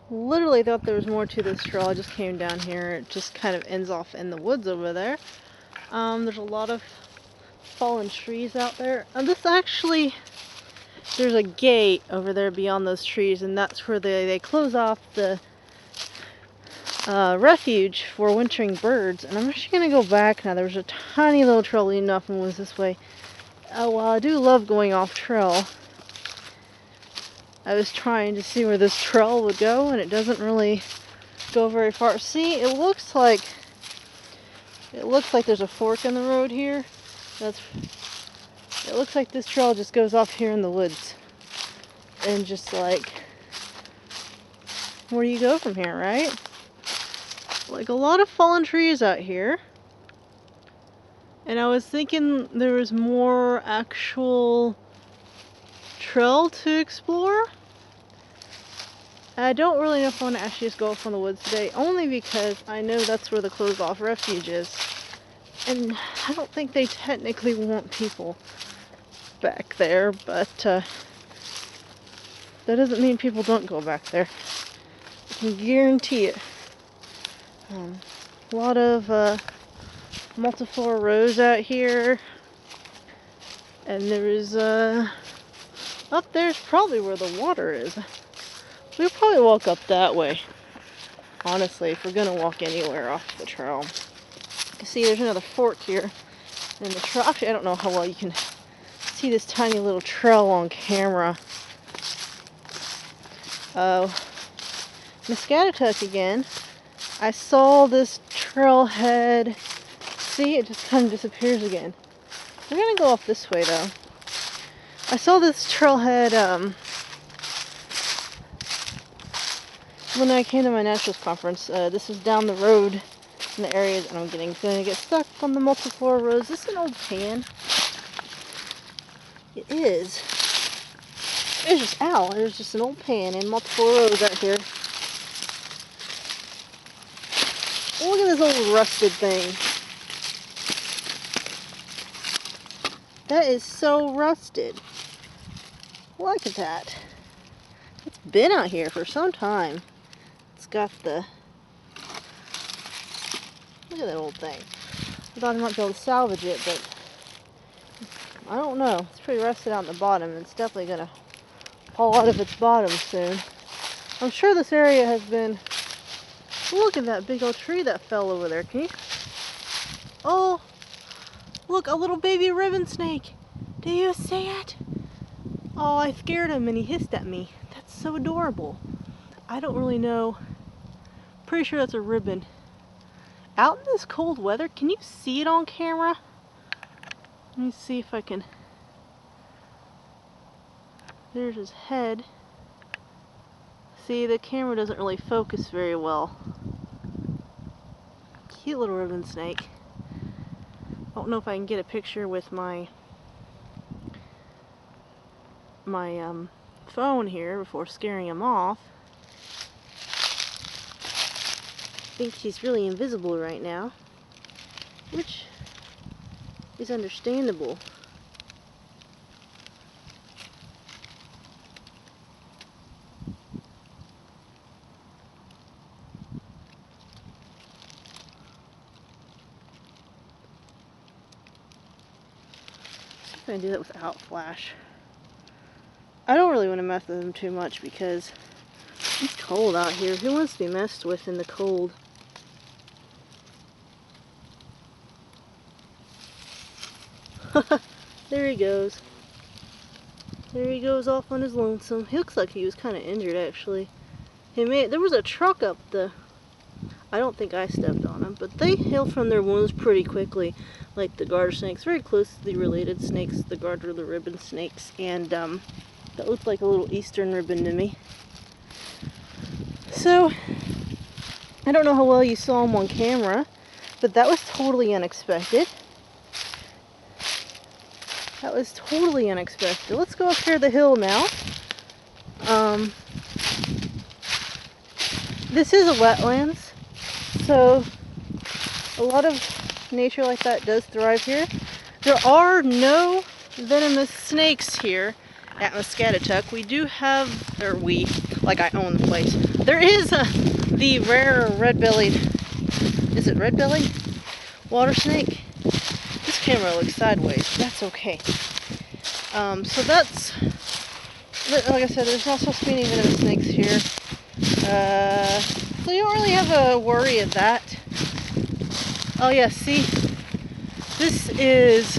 Literally thought there was more to this trail. I just came down here. It just kind of ends off in the woods over there. There's a lot of fallen trees out there. This actually, there's a gate over there beyond those trees, and that's where they close off the refuge for wintering birds. And I'm actually going to go back now. There's a tiny little trail leading off and was this way. Well, I do love going off trail. I was trying to see where this trail would go, and it doesn't really go very far. See, it looks like there's a fork in the road here. It looks like this trail just goes off here in the woods. And just like, where do you go from here, right? Like a lot of fallen trees out here. And I was thinking there was more actual trail to explore. I don't really know if I want to actually just go off on the woods today, only because I know that's where the closed off refuge is. And I don't think they technically want people back there, but that doesn't mean people don't go back there. I can guarantee it. A lot of multiflora rose out here, and there is up there's probably where the water is. We'll probably walk up that way, honestly, if we're gonna walk anywhere off the trail. You can see there's another fork here in the trail. Actually, I don't know how well you can see this tiny little trail on camera. Muscatatuck again. I saw this trailhead. See, it just kind of disappears again. We're gonna go off this way though. I saw this trailhead when I came to my naturals conference. This is down the road in the areas, and I'm going to get stuck on the multiflora rose. Is this an old pan? It is. There's just, ow, there's just an old pan and multiflora rose out here. Look at this old rusted thing. That is so rusted. Look at that. It's been out here for some time. It's got the... Look at that old thing. I thought I might be able to salvage it, but I don't know. It's pretty rusted out in the bottom, and it's definitely going to fall out of its bottom soon. I'm sure this area has been... Look at that big old tree that fell over there. Can you... Oh! Look, a little baby ribbon snake! Do you see it? Oh, I scared him and he hissed at me. That's so adorable. I don't really know. Pretty sure that's a ribbon. Out in this cold weather, can you see it on camera? Let me see if I can. There's his head. See, the camera doesn't really focus very well. Cute little ribbon snake. I don't know if I can get a picture with my phone here before scaring him off. I think he's really invisible right now, which is understandable. See if I can do that without flash. I don't really want to mess with him too much because it's cold out here. Who wants to be messed with in the cold? There he goes. There he goes off on his lonesome. He looks like he was kind of injured actually. There was a truck up the... I don't think I stepped on him, but they heal from their wounds pretty quickly, like the garter snakes. Very closely related snakes, the garter, the ribbon snakes, and that looked like a little eastern ribbon to me. So, I don't know how well you saw him on camera, but that was totally unexpected. That was totally unexpected. Let's go up here the hill now. This is a wetlands, so a lot of nature like that does thrive here. There are no venomous snakes here at Muscatatuck. We do have, or we like I own the place. There is the rare red-bellied, is it red-bellied water snake? This camera looks sideways, but that's okay. So that's, like I said, there's not supposed to be any venomous snakes here. So you don't really have a worry of that. Oh yeah, see, this is,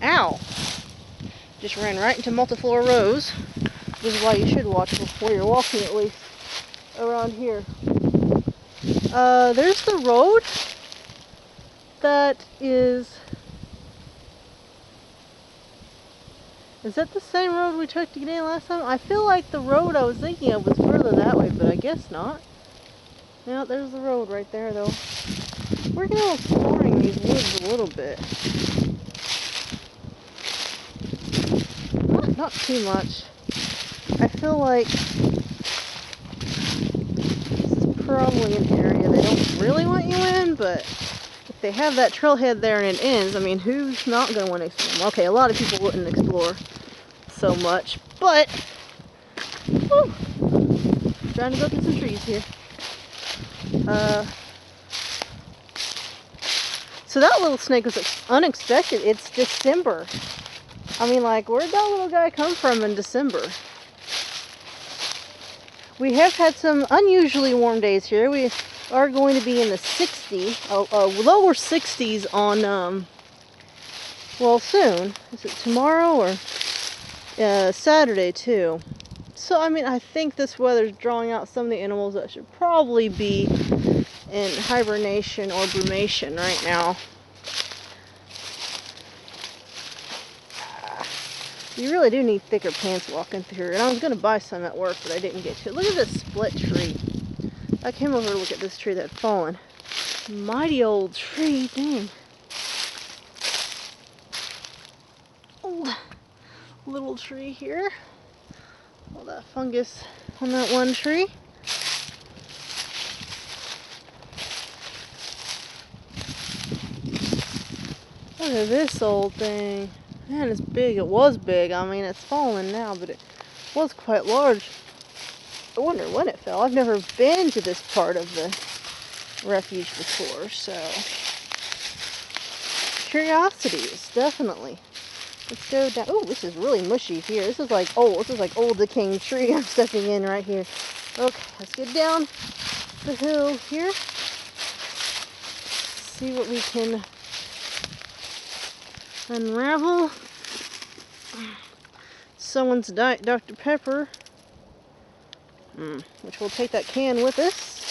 ow, just ran right into multiflora rose. This is why you should watch before you're walking, at least around here. There's the road that is that the same road we took to get in last time? I feel like the road I was thinking of was further that way, but I guess not. Yeah, there's the road right there, though. We're going to go exploring these woods a little bit. Not too much. I feel like this is probably an area they don't really want you in, but if they have that trailhead there and it ends, I mean, who's not going to want to explore? Okay, a lot of people wouldn't explore so much, but whew, trying to go through some trees here. So that little snake was unexpected. It's December. I mean, like, where'd that little guy come from in December? We have had some unusually warm days here. We are going to be in the 60s, lower 60s on, well, soon. Is it tomorrow or Saturday too? So, I mean, I think this weather's drawing out some of the animals that should probably be in hibernation or brumation right now. You really do need thicker pants walking through here. And I was going to buy some at work, but I didn't get to it. Look at this split tree. I came over to look at this tree that had fallen. Mighty old tree, dang. Old little tree here. All that fungus on that one tree. Look at this old thing. Man, it's big. It was big. I mean, it's fallen now, but it was quite large. I wonder when it fell. I've never been to this part of the refuge before, so curiosities, definitely. Let's go down. Oh, this is really mushy here. This is like old decaying tree I'm stepping in right here. Okay, let's get down the hill here. See what we can unravel. Someone's Diet Dr. Pepper. Which we'll take that can with us.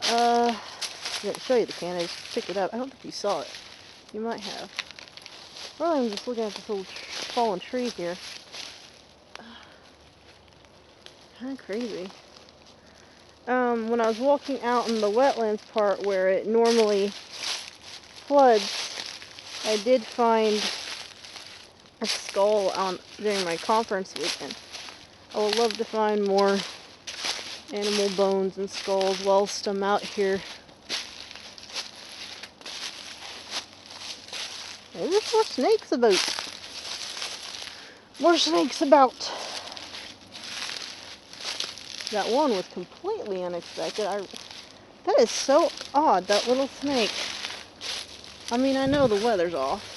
I didn't show you the can, I just picked it up. I don't think you saw it. You might have. Well, I'm just looking at this little fallen tree here. Kind of crazy. When I was walking out in the wetlands part where it normally floods, I did find a skull during my conference weekend. I would love to find more animal bones and skulls whilst I'm out here. There's more snakes about. More snakes about. That one was completely unexpected. That is so odd, that little snake. I mean, I know the weather's off.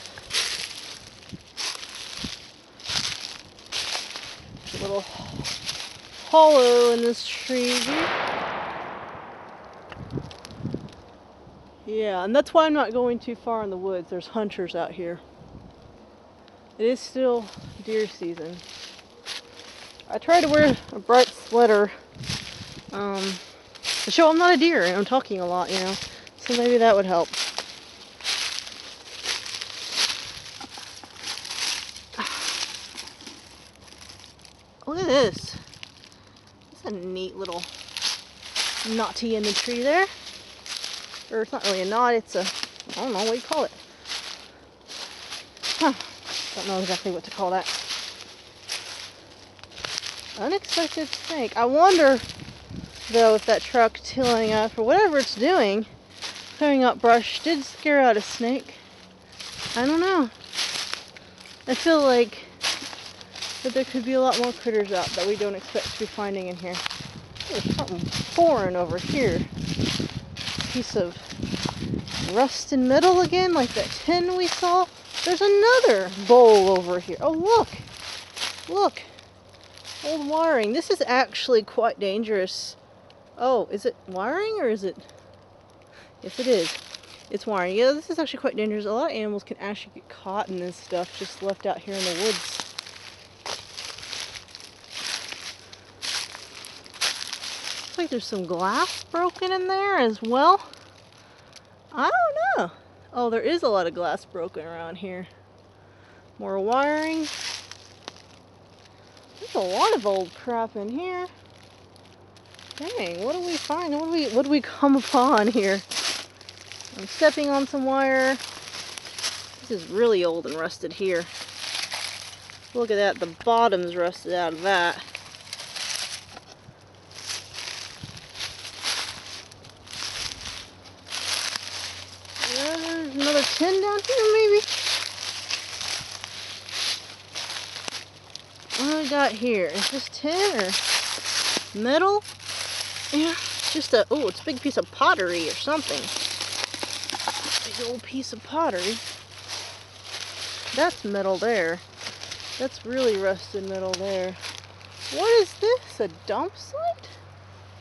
A little hollow in this tree here. Yeah, and that's why I'm not going too far in the woods. There's hunters out here. It is still deer season. I try to wear a bright sweater to show I'm not a deer and I'm talking a lot, you know. So maybe that would help. Look at this. That's a neat little knotty in the tree there. Or it's not really a knot, it's a, I don't know, what do you call it? Huh. Don't know exactly what to call that. Unexpected snake. I wonder, though, if that truck tilling up or whatever it's doing, clearing up brush, did scare out a snake. I don't know. I feel like that there could be a lot more critters out that we don't expect to be finding in here. There's something foreign over here. Piece of rusted metal again, like that tin we saw. There's another bowl over here. Oh, look! Look! Old wiring. This is actually quite dangerous. Oh, is it wiring or is it? Yes, it is. It's wiring. Yeah, this is actually quite dangerous. A lot of animals can actually get caught in this stuff just left out here in the woods. Looks like there's some glass broken in there as well. I don't know. Oh, there is a lot of glass broken around here. More wiring. There's a lot of old crap in here. Dang, what do we find? What do we come upon here? I'm stepping on some wire. This is really old and rusted here. Look at that, the bottom's rusted out of that. There's another tin down here, maybe? What do we got here? Is this tin or metal? Yeah, just a, oh, it's a big piece of pottery or something. Big old piece of pottery. That's metal there. That's really rusted metal there. What is this? A dump site?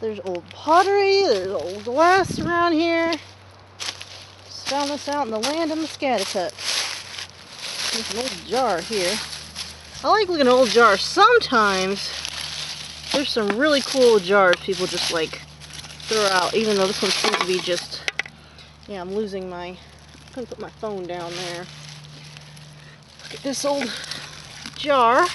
There's old pottery, there's old glass around here. Just found this out in the land of Muscatatuck. There's an old jar here. I like looking at old jars. Sometimes there's some really cool jars people just like throw out, even though this one seems to be just, yeah, I'm losing my, I'm gonna put my phone down there. Look at this old jar.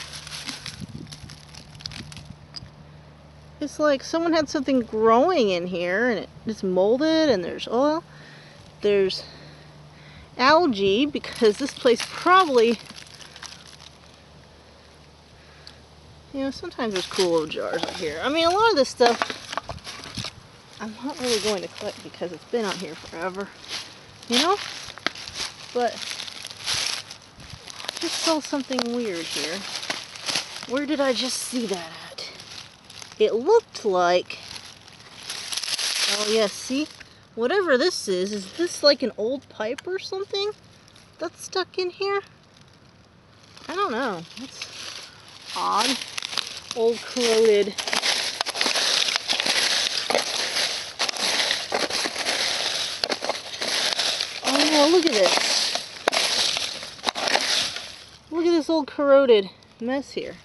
It's like someone had something growing in here and it's molded, and there's oil. There's algae because this place probably, you know, sometimes there's cool old jars out here. I mean, a lot of this stuff I'm not really going to collect because it's been out here forever, you know? But I just saw something weird here. Where did I just see that at? It looked like, oh yeah, see? Whatever this is this like an old pipe or something that's stuck in here? I don't know. It's odd. Old corroded. Oh yeah, look at this. Look at this old corroded mess here.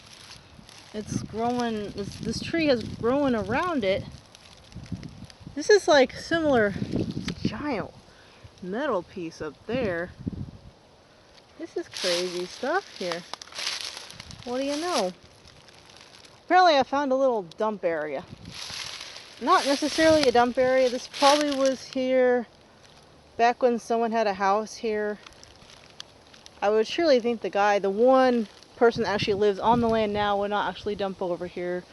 It's growing, this tree has grown around it. This is like similar, giant metal piece up there. This is crazy stuff here. What do you know? Apparently I found a little dump area. Not necessarily a dump area. This probably was here back when someone had a house here. I would surely think the one person that actually lives on the land now would not actually dump over here.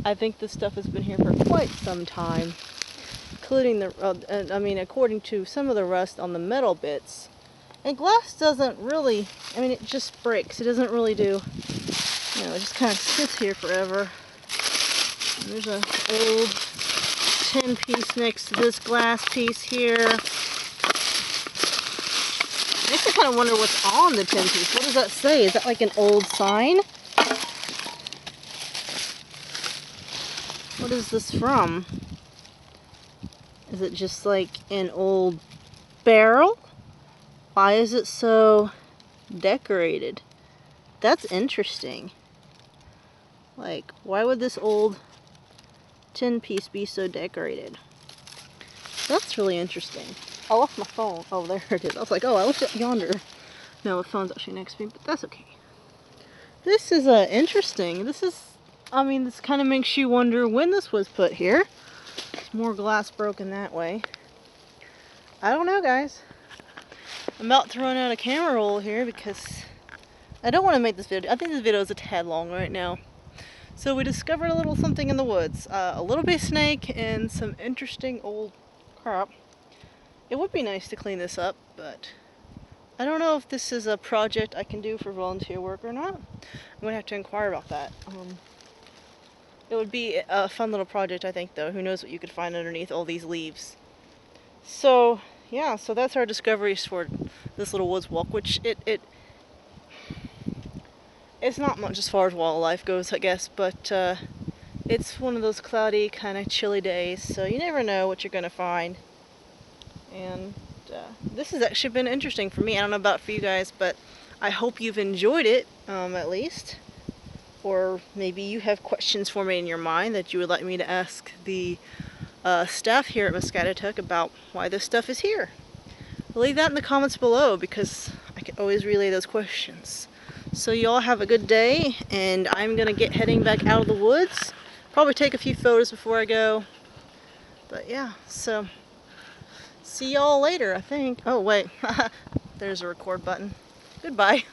I think this stuff has been here for quite some time. Including the, I mean, according to some of the rust on the metal bits. And glass doesn't really, I mean, it just breaks. It doesn't really do, you know, it just kind of sits here forever. And there's an old tin piece next to this glass piece here. Makes me kind of wonder what's on the tin piece. What does that say? Is that like an old sign? What is this from? Is it just like an old barrel? Why is it so decorated? That's interesting. Like, why would this old tin piece be so decorated? That's really interesting. I left my phone. Oh, there it is. I was like, oh, I left it yonder. No, the phone's actually next to me, but that's okay. This is interesting. This is, I mean, this kind of makes you wonder when this was put here. There's more glass broken that way. I don't know, guys. I'm about to run out of camera roll here because I don't want to make this video. I think this video is a tad long right now. So we discovered a little something in the woods. A little baby snake and some interesting old crap. It would be nice to clean this up, but I don't know if this is a project I can do for volunteer work or not. I'm going to have to inquire about that. It would be a fun little project, I think, though. Who knows what you could find underneath all these leaves. So, yeah, so that's our discoveries for this little woods walk, which it's not much as far as wildlife goes, I guess, but it's one of those cloudy, kind of chilly days, so you never know what you're going to find. And this has actually been interesting for me. I don't know about for you guys, but I hope you've enjoyed it, at least. Or maybe you have questions for me in your mind that you would like me to ask the staff here at Muscatatuck about why this stuff is here. Leave that in the comments below, because I can always relay those questions. So you all have a good day, and I'm going to get heading back out of the woods. Probably take a few photos before I go. But yeah, so see y'all later, I think. Oh wait, there's a record button. Goodbye.